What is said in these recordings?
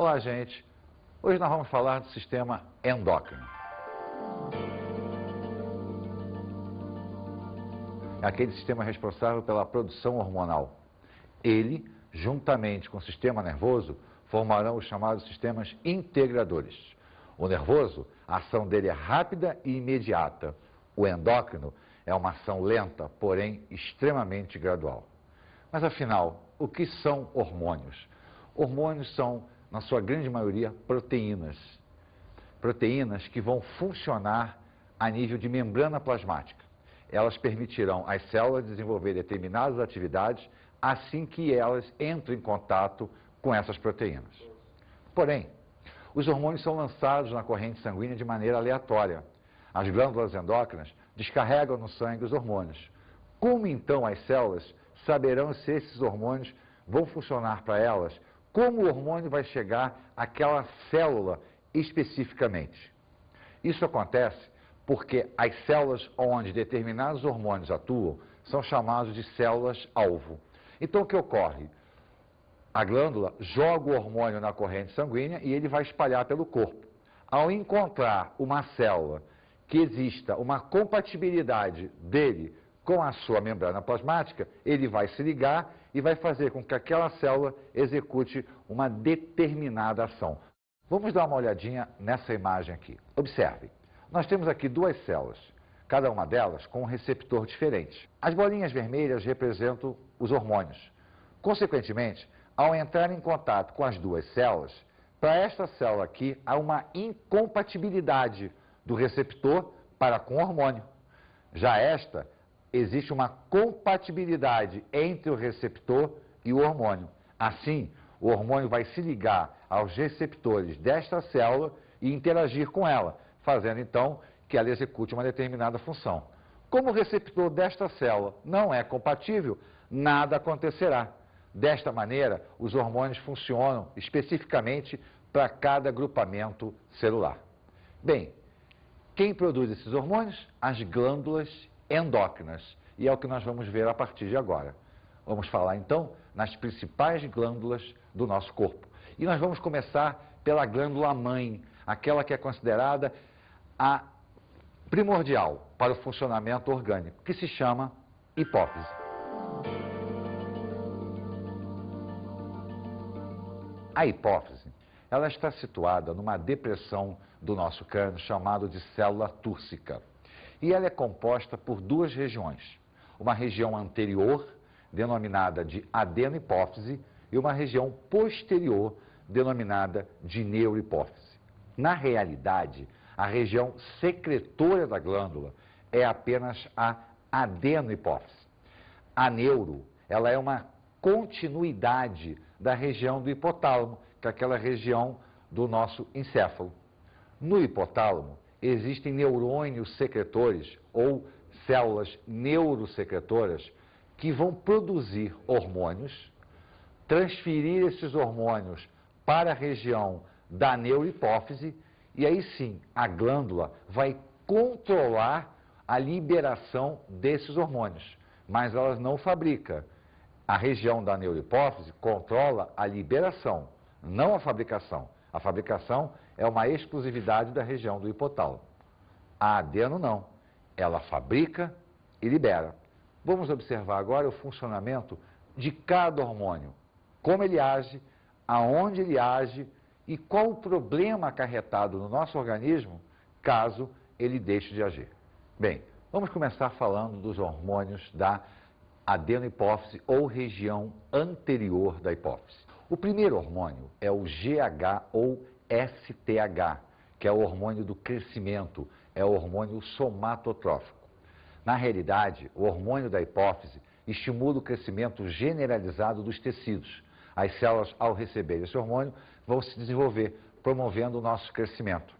Olá, gente. Hoje nós vamos falar do sistema endócrino. É aquele sistema responsável pela produção hormonal. Ele, juntamente com o sistema nervoso, formarão os chamados sistemas integradores. O nervoso, a ação dele é rápida e imediata. O endócrino é uma ação lenta, porém extremamente gradual. Mas afinal, o que são hormônios? Hormônios são, na sua grande maioria, proteínas. Proteínas que vão funcionar a nível de membrana plasmática. Elas permitirão às células desenvolver determinadas atividades assim que elas entram em contato com essas proteínas. Porém, os hormônios são lançados na corrente sanguínea de maneira aleatória. As glândulas endócrinas descarregam no sangue os hormônios. Como então as células saberão se esses hormônios vão funcionar para elas? Como o hormônio vai chegar àquela célula especificamente? Isso acontece porque as células onde determinados hormônios atuam são chamadas de células-alvo. Então o que ocorre? A glândula joga o hormônio na corrente sanguínea e ele vai espalhar pelo corpo. Ao encontrar uma célula que exista uma compatibilidade dele com a sua membrana plasmática, ele vai se ligar e vai fazer com que aquela célula execute uma determinada ação. Vamos dar uma olhadinha nessa imagem aqui. Observe, nós temos aqui duas células, cada uma delas com um receptor diferente. As bolinhas vermelhas representam os hormônios. Consequentemente, ao entrar em contato com as duas células, para esta célula aqui há uma incompatibilidade do receptor para com o hormônio. Já esta, existe uma compatibilidade entre o receptor e o hormônio. Assim, o hormônio vai se ligar aos receptores desta célula e interagir com ela, fazendo então que ela execute uma determinada função. Como o receptor desta célula não é compatível, nada acontecerá. Desta maneira, os hormônios funcionam especificamente para cada agrupamento celular. Bem, quem produz esses hormônios? As glândulas endócrinas. E é o que nós vamos ver a partir de agora. Vamos falar então nas principais glândulas do nosso corpo. E nós vamos começar pela glândula mãe, aquela que é considerada a primordial para o funcionamento orgânico, que se chama hipófise. A hipófise, ela está situada numa depressão do nosso crânio chamado de célula túrcica. E ela é composta por duas regiões. Uma região anterior, denominada de adenohipófise, e uma região posterior, denominada de neurohipófise. Na realidade, a região secretora da glândula é apenas a adenohipófise. A neuro, ela é uma continuidade da região do hipotálamo, que é aquela região do nosso encéfalo. No hipotálamo, existem neurônios secretores ou células neurosecretoras que vão produzir hormônios, transferir esses hormônios para a região da neurohipófise e aí sim a glândula vai controlar a liberação desses hormônios, mas ela não fabrica. A região da neurohipófise controla a liberação, não a fabricação. A fabricação é uma exclusividade da região do hipotálamo. A adeno não. Ela fabrica e libera. Vamos observar agora o funcionamento de cada hormônio. Como ele age, aonde ele age e qual o problema acarretado no nosso organismo caso ele deixe de agir. Bem, vamos começar falando dos hormônios da adenohipófise ou região anterior da hipófise. O primeiro hormônio é o GH ou STH, que é o hormônio do crescimento, é o hormônio somatotrófico. Na realidade, o hormônio da hipófise estimula o crescimento generalizado dos tecidos. As células, ao receber esse hormônio, vão se desenvolver, promovendo o nosso crescimento.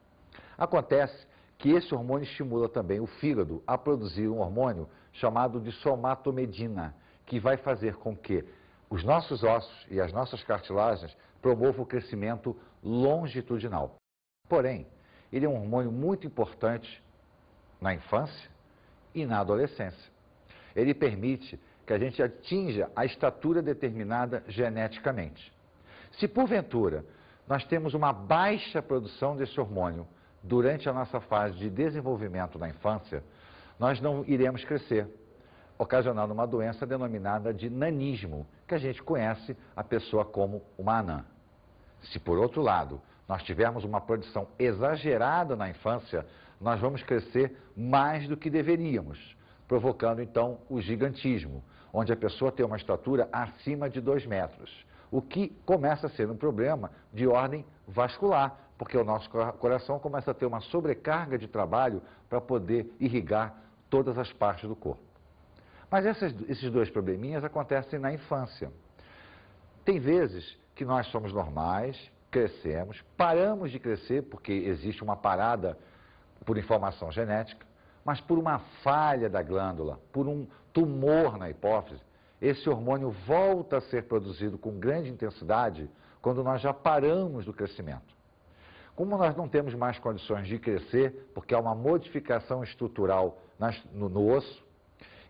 Acontece que esse hormônio estimula também o fígado a produzir um hormônio chamado de somatomedina, que vai fazer com que os nossos ossos e as nossas cartilagens promovam o crescimento longitudinal. Porém, ele é um hormônio muito importante na infância e na adolescência. Ele permite que a gente atinja a estatura determinada geneticamente. Se porventura nós temos uma baixa produção desse hormônio durante a nossa fase de desenvolvimento na infância, nós não iremos crescer, ocasionando uma doença denominada de nanismo, que a gente conhece a pessoa como uma anã. Se, por outro lado, nós tivermos uma produção exagerada na infância, nós vamos crescer mais do que deveríamos, provocando, então, o gigantismo, onde a pessoa tem uma estatura acima de 2 metros, o que começa a ser um problema de ordem vascular, porque o nosso coração começa a ter uma sobrecarga de trabalho para poder irrigar todas as partes do corpo. Mas esses dois probleminhas acontecem na infância. Tem vezes que nós somos normais, crescemos, paramos de crescer porque existe uma parada por informação genética, mas por uma falha da glândula, por um tumor na hipófise, esse hormônio volta a ser produzido com grande intensidade quando nós já paramos do crescimento. Como nós não temos mais condições de crescer, porque há uma modificação estrutural no osso,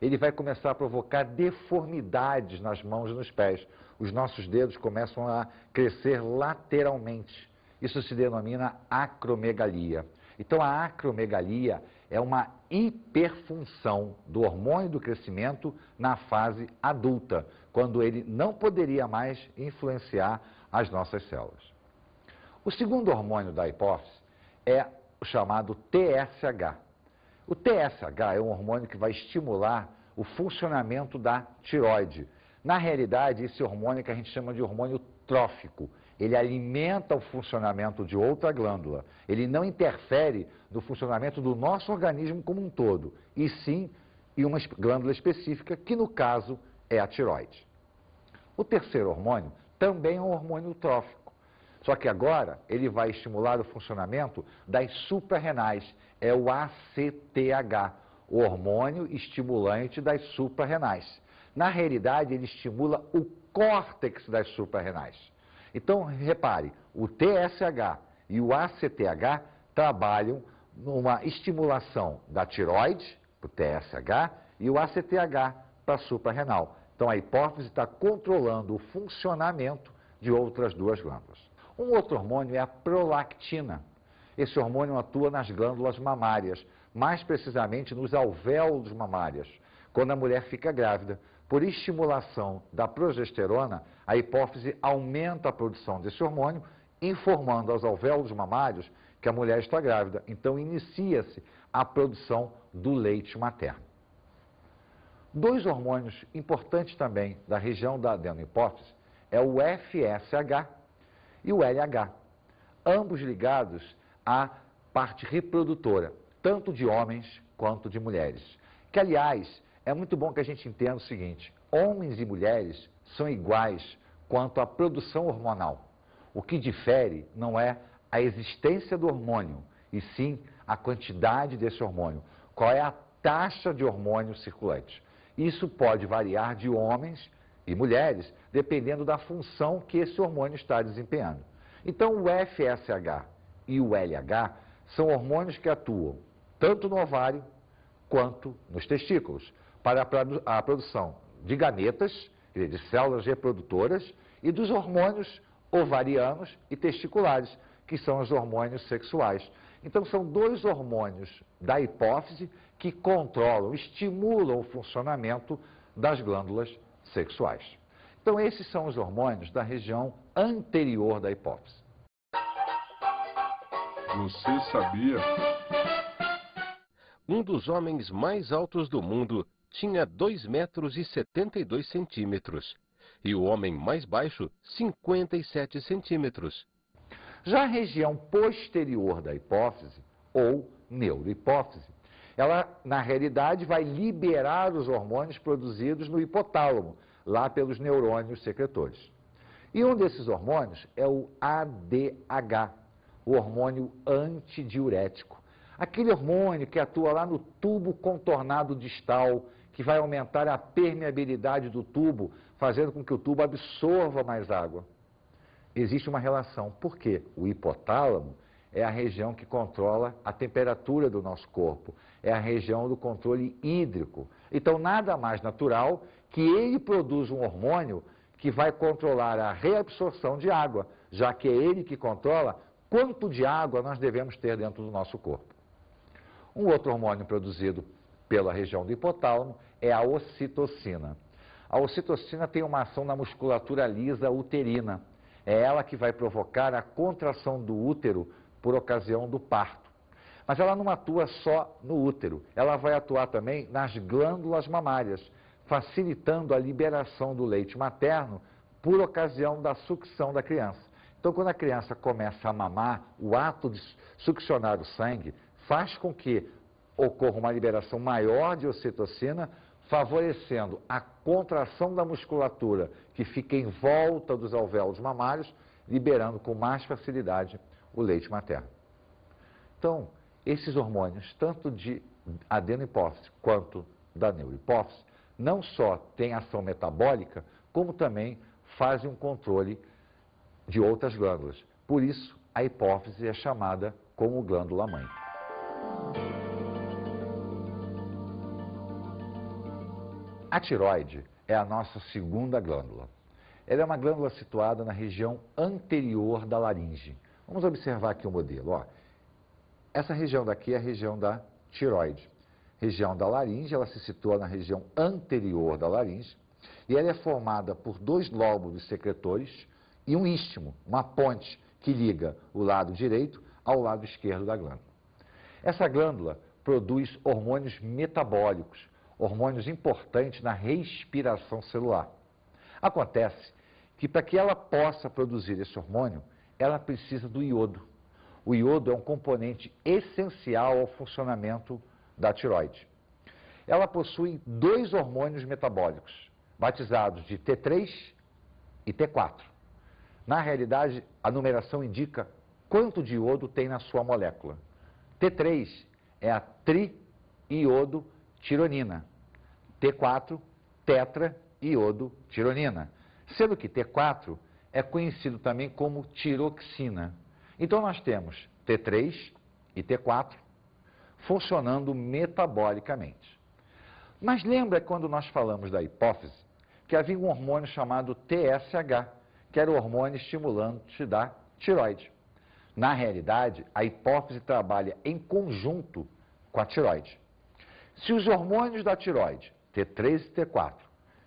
ele vai começar a provocar deformidades nas mãos e nos pés. Os nossos dedos começam a crescer lateralmente. Isso se denomina acromegalia. Então, a acromegalia é uma hiperfunção do hormônio do crescimento na fase adulta, quando ele não poderia mais influenciar as nossas células. O segundo hormônio da hipófise é o chamado TSH. O TSH é um hormônio que vai estimular o funcionamento da tireoide. Na realidade, esse hormônio que a gente chama de hormônio trófico. Ele alimenta o funcionamento de outra glândula. Ele não interfere no funcionamento do nosso organismo como um todo, e sim em uma glândula específica, que no caso é a tireoide. O terceiro hormônio também é um hormônio trófico, só que agora ele vai estimular o funcionamento das suprarrenais, é o ACTH, o hormônio estimulante das suprarrenais. Na realidade, ele estimula o córtex das suprarrenais. Então, repare, o TSH e o ACTH trabalham numa estimulação da tireoide, para o TSH, e o ACTH para a suprarrenal. Então, a hipófise está controlando o funcionamento de outras duas glândulas. Um outro hormônio é a prolactina. Esse hormônio atua nas glândulas mamárias, mais precisamente nos alvéolos mamários. Quando a mulher fica grávida, por estimulação da progesterona, a hipófise aumenta a produção desse hormônio, informando aos alvéolos mamários que a mulher está grávida. Então, inicia-se a produção do leite materno. Dois hormônios importantes também da região da adenohipófise é o FSH e o LH, ambos ligados à parte reprodutora, tanto de homens quanto de mulheres. Que, aliás, é muito bom que a gente entenda o seguinte: homens e mulheres são iguais quanto à produção hormonal. O que difere não é a existência do hormônio, e sim a quantidade desse hormônio. Qual é a taxa de hormônio circulante? Isso pode variar de homens e mulheres, dependendo da função que esse hormônio está desempenhando. Então, o FSH e o LH são hormônios que atuam tanto no ovário quanto nos testículos, para a produção de gametas, de células reprodutoras, e dos hormônios ovarianos e testiculares, que são os hormônios sexuais. Então, são dois hormônios da hipófise que controlam, estimulam o funcionamento das glândulas sexuais. Então, esses são os hormônios da região anterior da hipófise. Você sabia? Um dos homens mais altos do mundo tinha 2 metros e 72 centímetros. E o homem mais baixo, 57 centímetros. Já a região posterior da hipófise, ou neurohipófise, ela, na realidade, vai liberar os hormônios produzidos no hipotálamo, lá pelos neurônios secretores. E um desses hormônios é o ADH, o hormônio antidiurético. Aquele hormônio que atua lá no tubo contornado distal, que vai aumentar a permeabilidade do tubo, fazendo com que o tubo absorva mais água. Existe uma relação, porque o hipotálamo é a região que controla a temperatura do nosso corpo, é a região do controle hídrico. Então, nada mais natural que ele produza um hormônio que vai controlar a reabsorção de água, já que é ele que controla quanto de água nós devemos ter dentro do nosso corpo. Um outro hormônio produzido pela região do hipotálamo é a ocitocina. A ocitocina tem uma ação na musculatura lisa uterina. É ela que vai provocar a contração do útero por ocasião do parto. Mas ela não atua só no útero, ela vai atuar também nas glândulas mamárias, facilitando a liberação do leite materno por ocasião da sucção da criança. Então, quando a criança começa a mamar, o ato de succionar o sangue faz com que ocorra uma liberação maior de ocitocina, favorecendo a contração da musculatura que fica em volta dos alvéolos mamários, liberando com mais facilidade o leite materno. Então, esses hormônios, tanto de adenohipófise quanto da neurohipófise, não só têm ação metabólica, como também fazem um controle de outras glândulas. Por isso, a hipófise é chamada como glândula-mãe. A tireoide é a nossa segunda glândula. Ela é uma glândula situada na região anterior da laringe. Vamos observar aqui o modelo. Ó. Essa região daqui é a região da tireoide. Região da laringe, ela se situa na região anterior da laringe e ela é formada por dois lóbulos secretores e um istmo, uma ponte que liga o lado direito ao lado esquerdo da glândula. Essa glândula produz hormônios metabólicos, hormônios importantes na respiração celular. Acontece que para que ela possa produzir esse hormônio, ela precisa do iodo. O iodo é um componente essencial ao funcionamento da tireoide. Ela possui dois hormônios metabólicos, batizados de T3 e T4. Na realidade, a numeração indica quanto de iodo tem na sua molécula. T3 é a triiodotironina. T4, tetraiodotironina. Sendo que T4 é conhecido também como tiroxina. Então nós temos T3 e T4 funcionando metabolicamente. Mas lembra quando nós falamos da hipófise que havia um hormônio chamado TSH, que era o hormônio estimulante da tireoide. Na realidade, a hipófise trabalha em conjunto com a tireoide. Se os hormônios da tireoide, T3 e T4,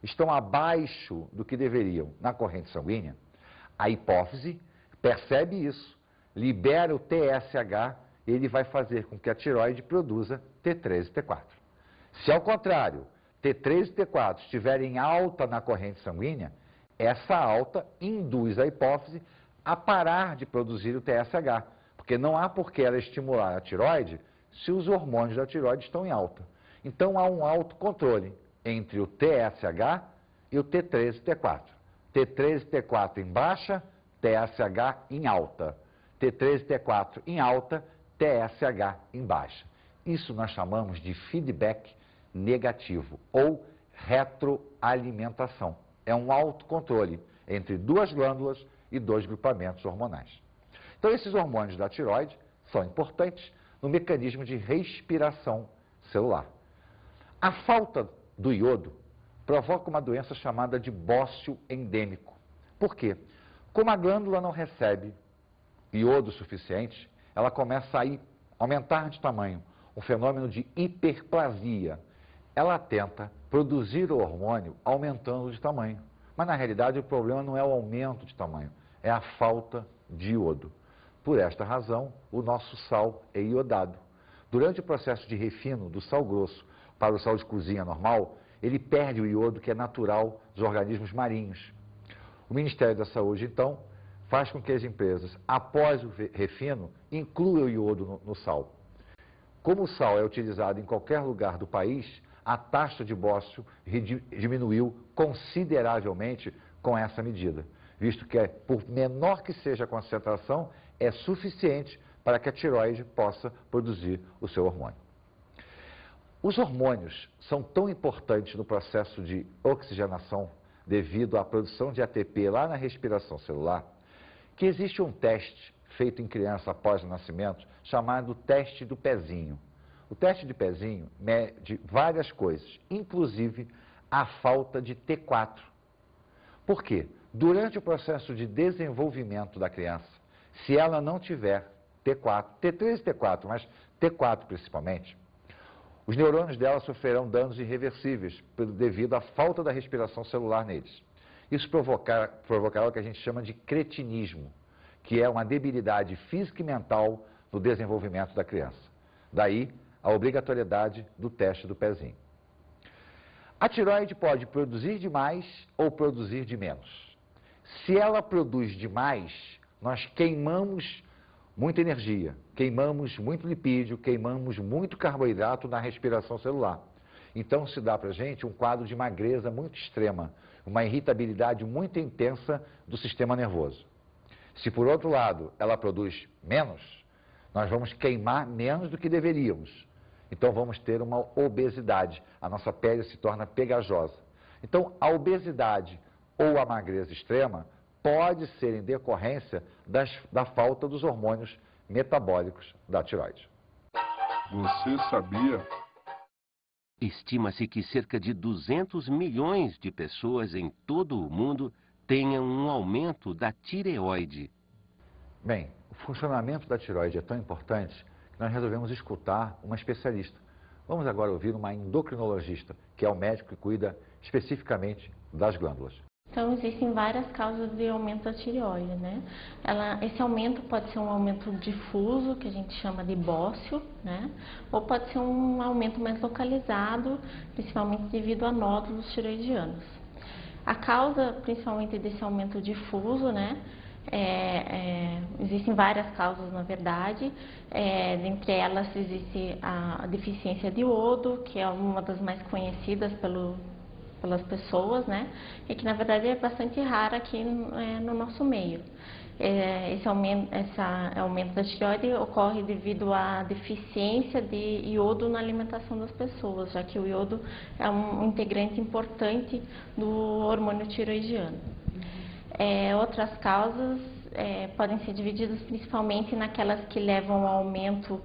estão abaixo do que deveriam na corrente sanguínea, a hipófise percebe isso, libera o TSH e ele vai fazer com que a tireoide produza T3 e T4. Se ao contrário, T3 e T4 estiverem alta na corrente sanguínea, essa alta induz a hipófise a parar de produzir o TSH, porque não há por que ela estimular a tireoide se os hormônios da tireoide estão em alta. Então há um autocontrole entre o TSH e o T3 e T4. T3 e T4 em baixa, TSH em alta. T3 e T4 em alta, TSH em baixa. Isso nós chamamos de feedback negativo ou retroalimentação. É um autocontrole entre duas glândulas e dois grupamentos hormonais. Então esses hormônios da tireoide são importantes no mecanismo de respiração celular. A falta do iodo provoca uma doença chamada de bócio endêmico. Por quê? Como a glândula não recebe iodo suficiente, ela começa a aumentar de tamanho, um fenômeno de hiperplasia. Ela tenta produzir o hormônio aumentando de tamanho. Mas na realidade o problema não é o aumento de tamanho, é a falta de iodo. Por esta razão, o nosso sal é iodado. Durante o processo de refino do sal grosso para o sal de cozinha normal, ele perde o iodo que é natural dos organismos marinhos. O Ministério da Saúde, então, faz com que as empresas, após o refino, incluam o iodo no sal. Como o sal é utilizado em qualquer lugar do país, a taxa de bócio diminuiu consideravelmente com essa medida, visto que, por menor que seja a concentração, é suficiente para que a tireoide possa produzir o seu hormônio. Os hormônios são tão importantes no processo de oxigenação, devido à produção de ATP lá na respiração celular, que existe um teste feito em criança após o nascimento, chamado teste do pezinho. O teste de pezinho mede várias coisas, inclusive a falta de T4. Por quê? Durante o processo de desenvolvimento da criança, se ela não tiver T4, T3 e T4, mas T4 principalmente, os neurônios dela sofrerão danos irreversíveis devido à falta da respiração celular neles. Isso provocará o que a gente chama de cretinismo, que é uma debilidade física e mental no desenvolvimento da criança. Daí a obrigatoriedade do teste do pezinho. A tireoide pode produzir de mais ou produzir de menos. Se ela produz demais, nós queimamos muita energia, queimamos muito lipídio, queimamos muito carboidrato na respiração celular. Então se dá para a gente um quadro de magreza muito extrema, uma irritabilidade muito intensa do sistema nervoso. Se por outro lado ela produz menos, nós vamos queimar menos do que deveríamos. Então vamos ter uma obesidade, a nossa pele se torna pegajosa. Então a obesidade ou a magreza extrema pode ser em decorrência da falta dos hormônios metabólicos da tireoide. Você sabia? Estima-se que cerca de 200 milhões de pessoas em todo o mundo tenham um aumento da tireoide. Bem, o funcionamento da tireoide é tão importante que nós resolvemos escutar uma especialista. Vamos agora ouvir uma endocrinologista, que é o médico que cuida especificamente das glândulas. Então, existem várias causas de aumento da tireoide, né? Esse aumento pode ser um aumento difuso, que a gente chama de bócio, né? Ou pode ser um aumento mais localizado, principalmente devido a nódulos tireoidianos. A causa, principalmente desse aumento difuso, né? Existem várias causas, na verdade. Dentre elas, existe a deficiência de iodo, que é uma das mais conhecidas pelas pessoas, né? E que na verdade é bastante rara aqui no nosso meio. Esse aumento da tireoide ocorre devido à deficiência de iodo na alimentação das pessoas, já que o iodo é um integrante importante do hormônio tireoidiano. Outras causas podem ser divididas principalmente naquelas que levam ao aumento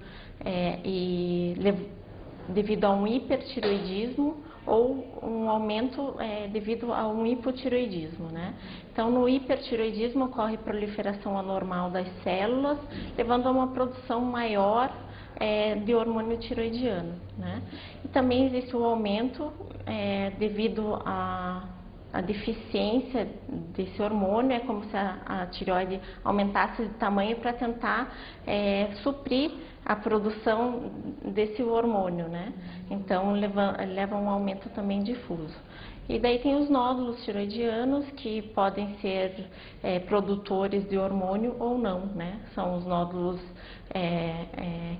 devido a um hipertireoidismo ou um aumento devido a um hipotireoidismo, né? Então, no hipertireoidismo ocorre proliferação anormal das células, levando a uma produção maior de hormônio tireoidiano, né? E também existe o aumento devido à deficiência desse hormônio. É como se a tireoide aumentasse de tamanho para tentar suprir a produção desse hormônio, né? Então leva a um aumento também difuso. E daí tem os nódulos tireoidianos, que podem ser produtores de hormônio ou não, né? São os nódulos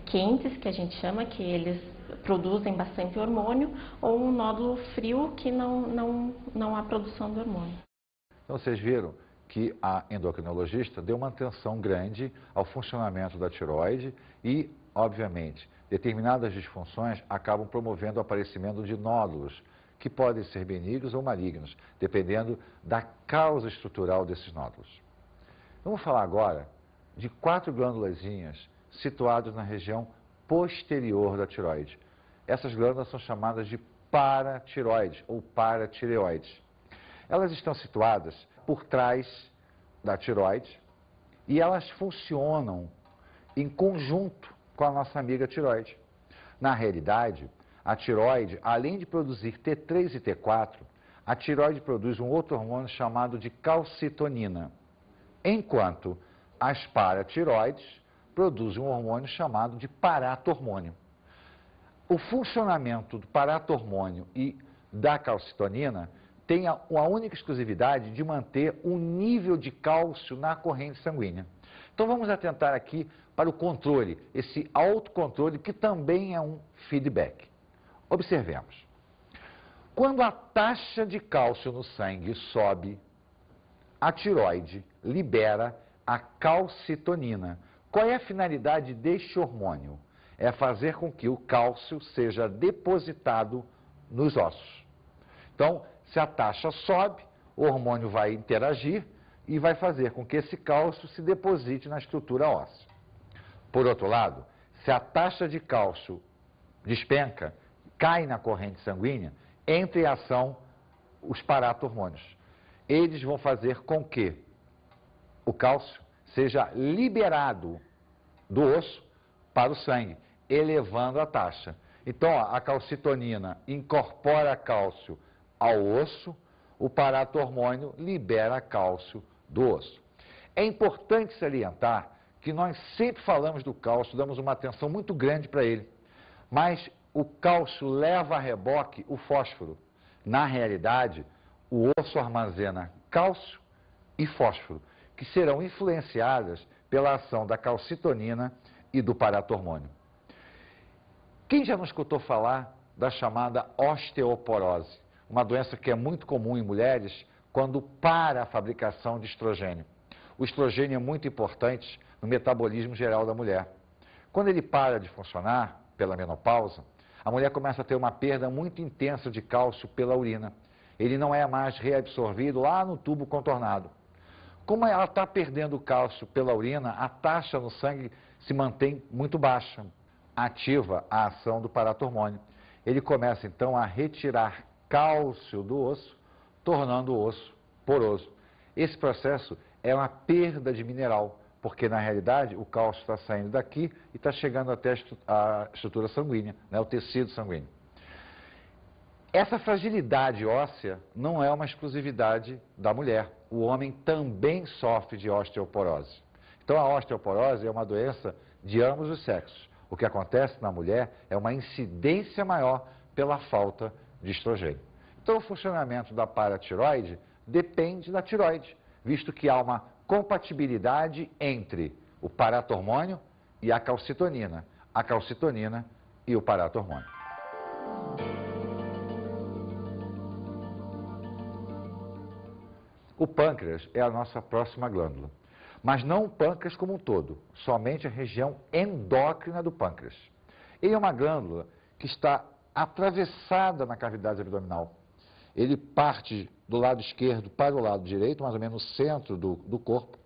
quentes, que a gente chama, que eles produzem bastante hormônio, ou um nódulo frio, que não há produção de hormônio. Então vocês viram que a endocrinologista deu uma atenção grande ao funcionamento da tireoide e, obviamente, determinadas disfunções acabam promovendo o aparecimento de nódulos, que podem ser benignos ou malignos, dependendo da causa estrutural desses nódulos. Vamos falar agora de 4 glândulazinhas situadas na região posterior da tireoide. Essas glândulas são chamadas de paratireoides ou paratireoides. Elas estão situadas por trás da tireoide e elas funcionam em conjunto com a nossa amiga tireoide. Na realidade, a tireoide, além de produzir T3 e T4, a tireoide produz um outro hormônio chamado de calcitonina, enquanto as paratireoides produzem um hormônio chamado de paratormônio. O funcionamento do paratormônio e da calcitonina tem a única exclusividade de manter o nível de cálcio na corrente sanguínea. Então vamos atentar aqui para o controle, esse autocontrole que também é um feedback. Observemos. Quando a taxa de cálcio no sangue sobe, a tireoide libera a calcitonina. Qual é a finalidade deste hormônio? É fazer com que o cálcio seja depositado nos ossos. Então, se a taxa sobe, o hormônio vai interagir e vai fazer com que esse cálcio se deposite na estrutura óssea. Por outro lado, se a taxa de cálcio despenca, cai na corrente sanguínea, entra em ação os paratormônios, eles vão fazer com que o cálcio seja liberado do osso para o sangue, elevando a taxa. Então, ó, a calcitonina incorpora cálcio ao osso, o paratormônio libera cálcio do osso. É importante salientar que nós sempre falamos do cálcio, damos uma atenção muito grande para ele, mas o cálcio leva a reboque o fósforo. Na realidade, o osso armazena cálcio e fósforo, que serão influenciadas pela ação da calcitonina e do paratormônio. Quem já não escutou falar da chamada osteoporose? Uma doença que é muito comum em mulheres quando para a fabricação de estrogênio. O estrogênio é muito importante no metabolismo geral da mulher. Quando ele para de funcionar, pela menopausa, a mulher começa a ter uma perda muito intensa de cálcio pela urina. Ele não é mais reabsorvido lá no tubo contornado. Como ela está perdendo cálcio pela urina, a taxa no sangue se mantém muito baixa. Ativa a ação do paratormônio. Ele começa então a retirar cálcio do osso, tornando o osso poroso. Esse processo é uma perda de mineral, porque na realidade o cálcio está saindo daqui e está chegando até a estrutura sanguínea, né, o tecido sanguíneo. Essa fragilidade óssea não é uma exclusividade da mulher. O homem também sofre de osteoporose. Então a osteoporose é uma doença de ambos os sexos. O que acontece na mulher é uma incidência maior pela falta de estrogênio. Então o funcionamento da paratiroide depende da tiroide, visto que há uma compatibilidade entre o paratormônio e a calcitonina e o paratormônio. O pâncreas é a nossa próxima glândula, mas não o pâncreas como um todo, somente a região endócrina do pâncreas. Ele é uma glândula que está atravessada na cavidade abdominal. Ele parte do lado esquerdo para o lado direito, mais ou menos no centro do corpo.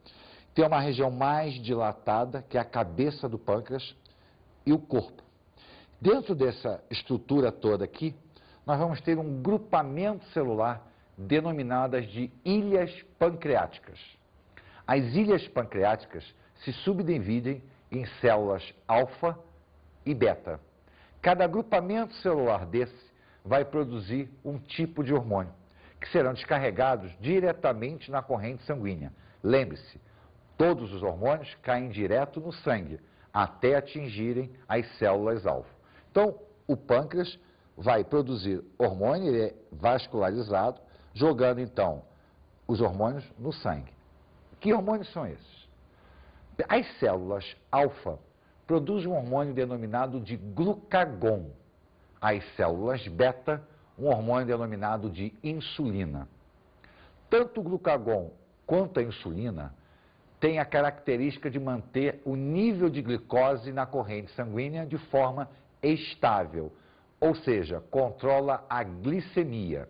Tem uma região mais dilatada, que é a cabeça do pâncreas, e o corpo. Dentro dessa estrutura toda aqui, nós vamos ter um grupamento celular denominadas de ilhas pancreáticas. As ilhas pancreáticas se subdividem em células alfa e beta. Cada agrupamento celular desse vai produzir um tipo de hormônio, que serão descarregados diretamente na corrente sanguínea. Lembre-se, todos os hormônios caem direto no sangue, até atingirem as células-alvo. Então, o pâncreas vai produzir hormônio, ele é vascularizado, jogando então os hormônios no sangue. Que hormônios são esses? As células alfa produzem um hormônio denominado de glucagon. As células beta, um hormônio denominado de insulina. Tanto o glucagon quanto a insulina têm a característica de manter o nível de glicose na corrente sanguínea de forma estável, ou seja, controla a glicemia.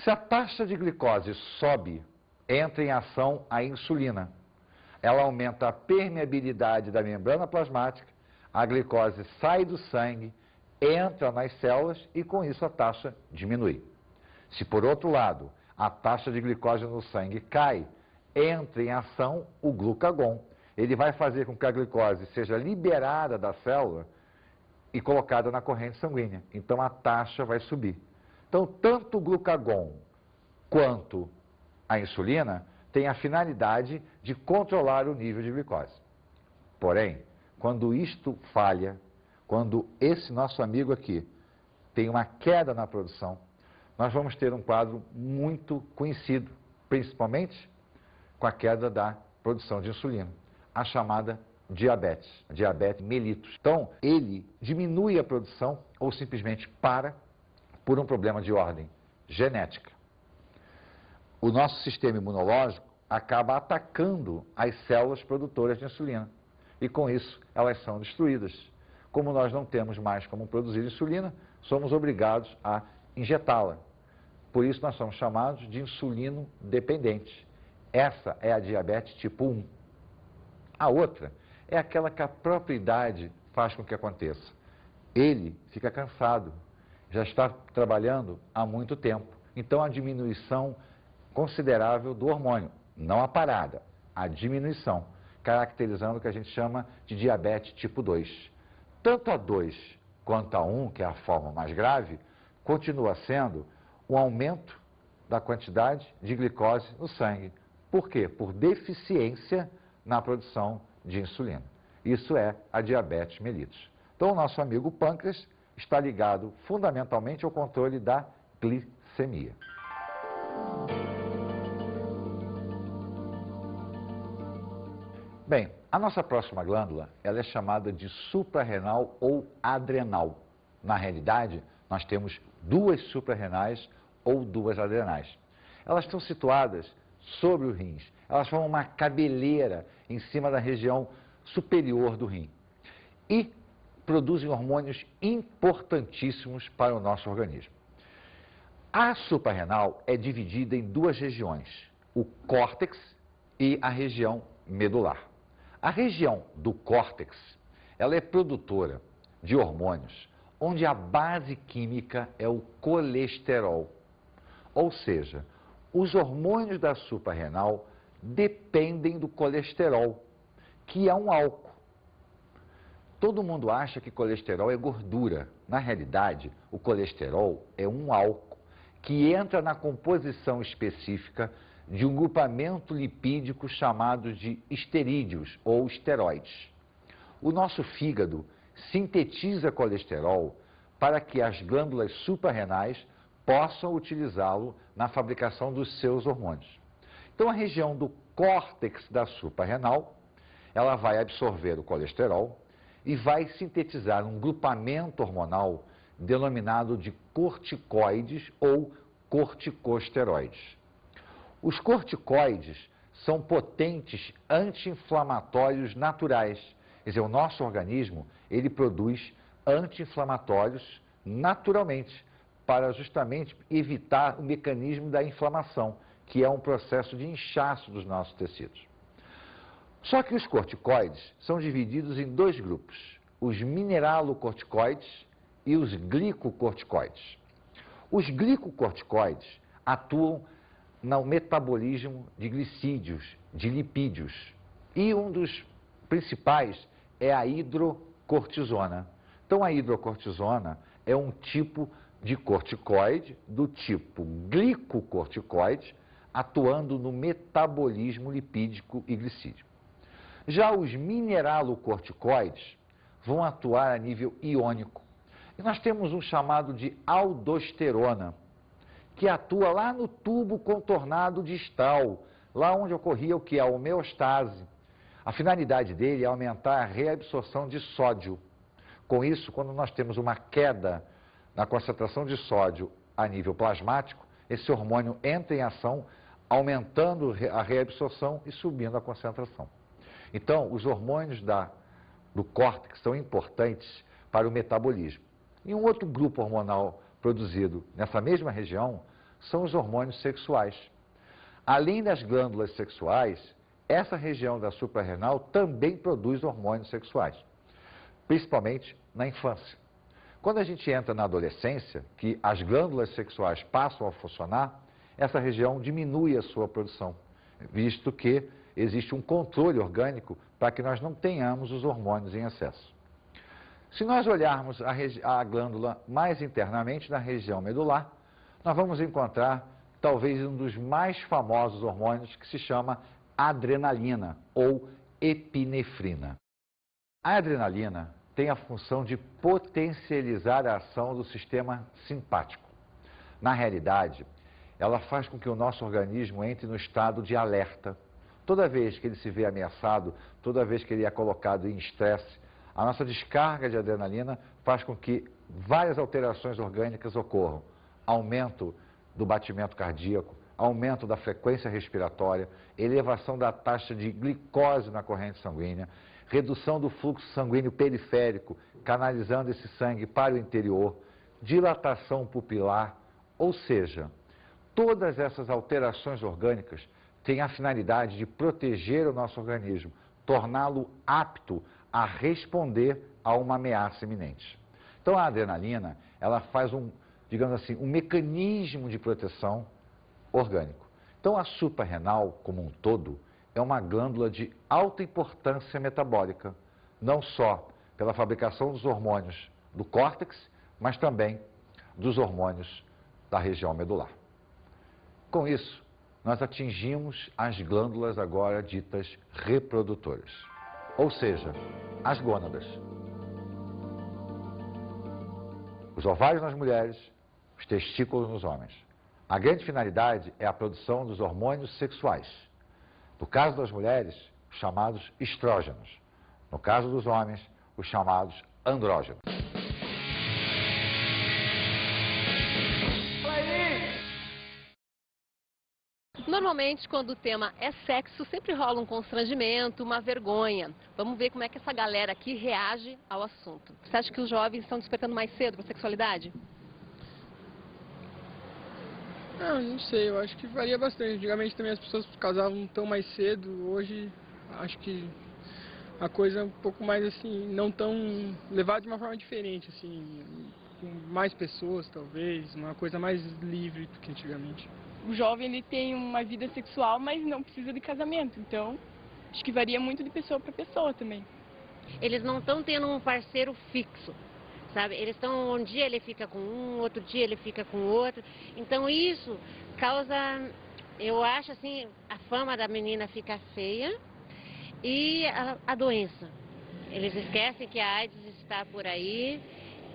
Se a taxa de glicose sobe, entra em ação a insulina. Ela aumenta a permeabilidade da membrana plasmática, a glicose sai do sangue, entra nas células e com isso a taxa diminui. Se por outro lado a taxa de glicose no sangue cai, entra em ação o glucagon. Ele vai fazer com que a glicose seja liberada da célula e colocada na corrente sanguínea. Então a taxa vai subir. Então tanto o glucagon quanto a insulina têm a finalidade de controlar o nível de glicose. Porém, quando isto falha, quando esse nosso amigo aqui tem uma queda na produção, nós vamos ter um quadro muito conhecido, principalmente com a queda da produção de insulina, a chamada diabetes mellitus. Então, ele diminui a produção ou simplesmente para por um problema de ordem genética. O nosso sistema imunológico acaba atacando as células produtoras de insulina e com isso elas são destruídas. Como nós não temos mais como produzir insulina, somos obrigados a injetá-la. Por isso nós somos chamados de insulino dependentes. Essa é a diabetes tipo 1. A outra é aquela que a própria idade faz com que aconteça. Ele fica cansado, já está trabalhando há muito tempo. Então a diminuição considerável do hormônio, não a parada, a diminuição, caracterizando o que a gente chama de diabetes tipo 2. Tanto a 2 quanto a 1, que é a forma mais grave, continua sendo um aumento da quantidade de glicose no sangue. Por quê? Por deficiência na produção de insulina. Isso é a diabetes mellitus. Então, o nosso amigo pâncreas está ligado fundamentalmente ao controle da glicemia. Bem, a nossa próxima glândula, ela é chamada de suprarrenal ou adrenal. Na realidade, nós temos duas suprarrenais ou duas adrenais. Elas estão situadas sobre os rins. Elas formam uma cabeleira em cima da região superior do rim. E produzem hormônios importantíssimos para o nosso organismo. A suprarrenal é dividida em duas regiões, o córtex e a região medular. A região do córtex, ela é produtora de hormônios onde a base química é o colesterol. Ou seja, os hormônios da suprarrenal dependem do colesterol, que é um álcool. Todo mundo acha que colesterol é gordura. Na realidade, o colesterol é um álcool que entra na composição específica de um grupamento lipídico chamado de esterídeos ou esteroides. O nosso fígado sintetiza colesterol para que as glândulas suprarrenais possam utilizá-lo na fabricação dos seus hormônios. Então, a região do córtex da suprarrenal, ela vai absorver o colesterol e vai sintetizar um grupamento hormonal denominado de corticoides ou corticosteroides. Os corticoides são potentes anti-inflamatórios naturais. Quer dizer, o nosso organismo, ele produz anti-inflamatórios naturalmente, para justamente evitar o mecanismo da inflamação, que é um processo de inchaço dos nossos tecidos. Só que os corticoides são divididos em dois grupos, os mineralocorticoides e os glicocorticoides. Os glicocorticoides atuam no metabolismo de glicídios, de lipídios, e um dos principais é a hidrocortisona. Então, a hidrocortisona é um tipo de corticoide do tipo glicocorticoide, atuando no metabolismo lipídico e glicídico. Já os mineralocorticoides vão atuar a nível iônico. E nós temos um chamado de aldosterona, que atua lá no tubo contornado distal, lá onde ocorria o que? A homeostase. A finalidade dele é aumentar a reabsorção de sódio. Com isso, quando nós temos uma queda na concentração de sódio a nível plasmático, esse hormônio entra em ação, aumentando a reabsorção e subindo a concentração. Então, os hormônios do córtex são importantes para o metabolismo. E um outro grupo hormonal produzido nessa mesma região são os hormônios sexuais. Além das glândulas sexuais, essa região da suprarrenal também produz hormônios sexuais, principalmente na infância. Quando a gente entra na adolescência, que as glândulas sexuais passam a funcionar, essa região diminui a sua produção, visto que existe um controle orgânico para que nós não tenhamos os hormônios em excesso. Se nós olharmos a glândula mais internamente, na região medular, nós vamos encontrar talvez um dos mais famosos hormônios, que se chama adrenalina ou epinefrina. A adrenalina tem a função de potencializar a ação do sistema simpático. Na realidade, ela faz com que o nosso organismo entre no estado de alerta. Toda vez que ele se vê ameaçado, toda vez que ele é colocado em estresse, a nossa descarga de adrenalina faz com que várias alterações orgânicas ocorram. Aumento do batimento cardíaco, aumento da frequência respiratória, elevação da taxa de glicose na corrente sanguínea, redução do fluxo sanguíneo periférico, canalizando esse sangue para o interior, dilatação pupilar, ou seja, todas essas alterações orgânicas têm a finalidade de proteger o nosso organismo, torná-lo apto a responder a uma ameaça iminente. Então, a adrenalina, ela faz digamos assim, um mecanismo de proteção orgânico. Então, Então, a suprarrenal, como um todo, é uma glândula de alta importância metabólica, não só pela fabricação dos hormônios do córtex, mas também dos hormônios da região medular. Com isso, nós atingimos as glândulas agora ditas reprodutoras, ou seja, as gônadas. Os ovários nas mulheres, os testículos nos homens. A grande finalidade é a produção dos hormônios sexuais. No caso das mulheres, os chamados estrógenos. No caso dos homens, os chamados andrógenos. Normalmente, quando o tema é sexo, sempre rola um constrangimento, uma vergonha. Vamos ver como é que essa galera aqui reage ao assunto. Você acha que os jovens estão despertando mais cedo para a sexualidade? Não sei, eu acho que varia bastante. Antigamente também as pessoas casavam tão mais cedo, hoje acho que a coisa é um pouco mais assim, não tão levada de uma forma diferente, assim, com mais pessoas talvez, uma coisa mais livre do que antigamente. O jovem ele tem uma vida sexual, mas não precisa de casamento, então acho que varia muito de pessoa para pessoa também. Eles não estão tendo um parceiro fixo, sabe? Eles estão, um dia ele fica com um, outro dia ele fica com outro. Então isso causa, eu acho assim, a fama da menina fica feia e a doença. Eles esquecem que a AIDS está por aí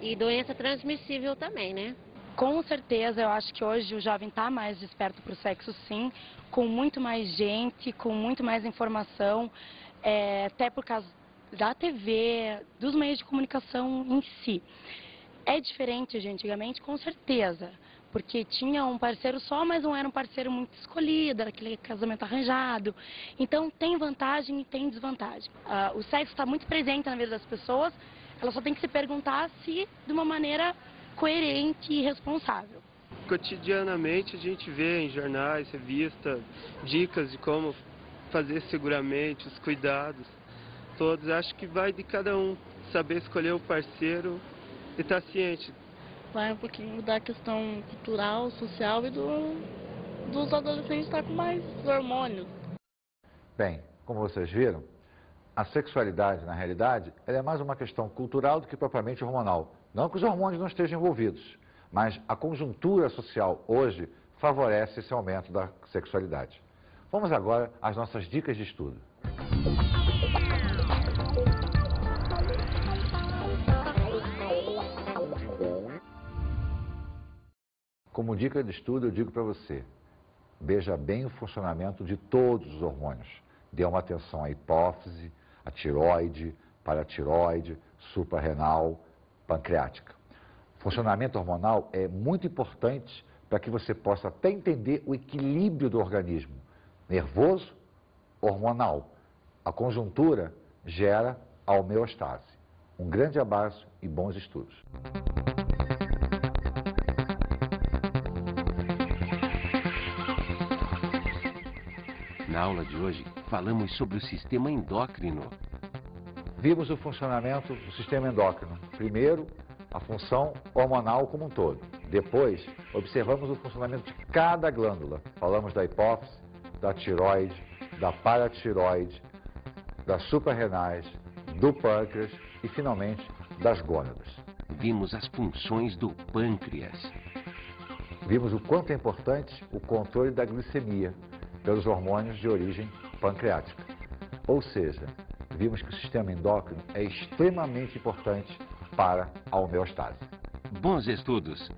e doença transmissível também, né? Com certeza, eu acho que hoje o jovem está mais desperto para o sexo, sim, com muito mais gente, com muito mais informação, até por causa da TV, dos meios de comunicação em si. É diferente de antigamente, com certeza, porque tinha um parceiro só, mas não era um parceiro muito escolhido, era aquele casamento arranjado. Então tem vantagem e tem desvantagem. O sexo está muito presente na vida das pessoas, ela só tem que se perguntar se de uma maneira coerente e responsável. Cotidianamente a gente vê em jornais, revistas, dicas de como fazer seguramente, os cuidados todos. Acho que vai de cada um saber escolher o parceiro e estar ciente. Vai um pouquinho da questão cultural, social e dos adolescentes estar com mais hormônios. Bem, como vocês viram, a sexualidade, na realidade, ela é mais uma questão cultural do que propriamente hormonal. Não que os hormônios não estejam envolvidos, mas a conjuntura social hoje favorece esse aumento da sexualidade. Vamos agora às nossas dicas de estudo. Como dica de estudo, eu digo para você, veja bem o funcionamento de todos os hormônios. Dê uma atenção à hipófise, à tireoide, paratireoide, suprarrenal, pancreática. O funcionamento hormonal é muito importante para que você possa até entender o equilíbrio do organismo. Nervoso, hormonal. A conjuntura gera a homeostase. Um grande abraço e bons estudos. Na aula de hoje, falamos sobre o sistema endócrino. Vimos o funcionamento do sistema endócrino. Primeiro, a função hormonal como um todo. Depois, observamos o funcionamento de cada glândula. Falamos da hipófise, da tireoide, da paratireoide, das suprarrenais, do pâncreas e, finalmente, das gônadas. Vimos as funções do pâncreas. Vimos o quanto é importante o controle da glicemia pelos hormônios de origem pancreática. Ou seja, vimos que o sistema endócrino é extremamente importante para a homeostase. Bons estudos!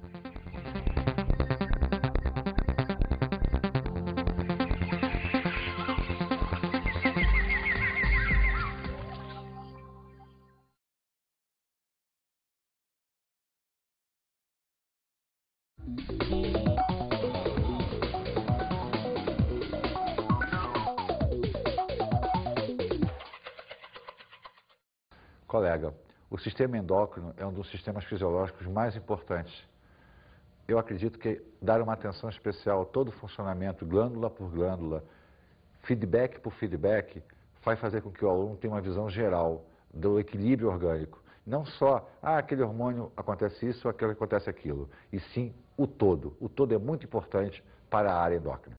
Colega, o sistema endócrino é um dos sistemas fisiológicos mais importantes. Eu acredito que dar uma atenção especial a todo o funcionamento, glândula por glândula, feedback por feedback, vai fazer com que o aluno tenha uma visão geral do equilíbrio orgânico. Não só, aquele hormônio acontece isso, aquele acontece aquilo, e sim o todo. O todo é muito importante para a área endócrina.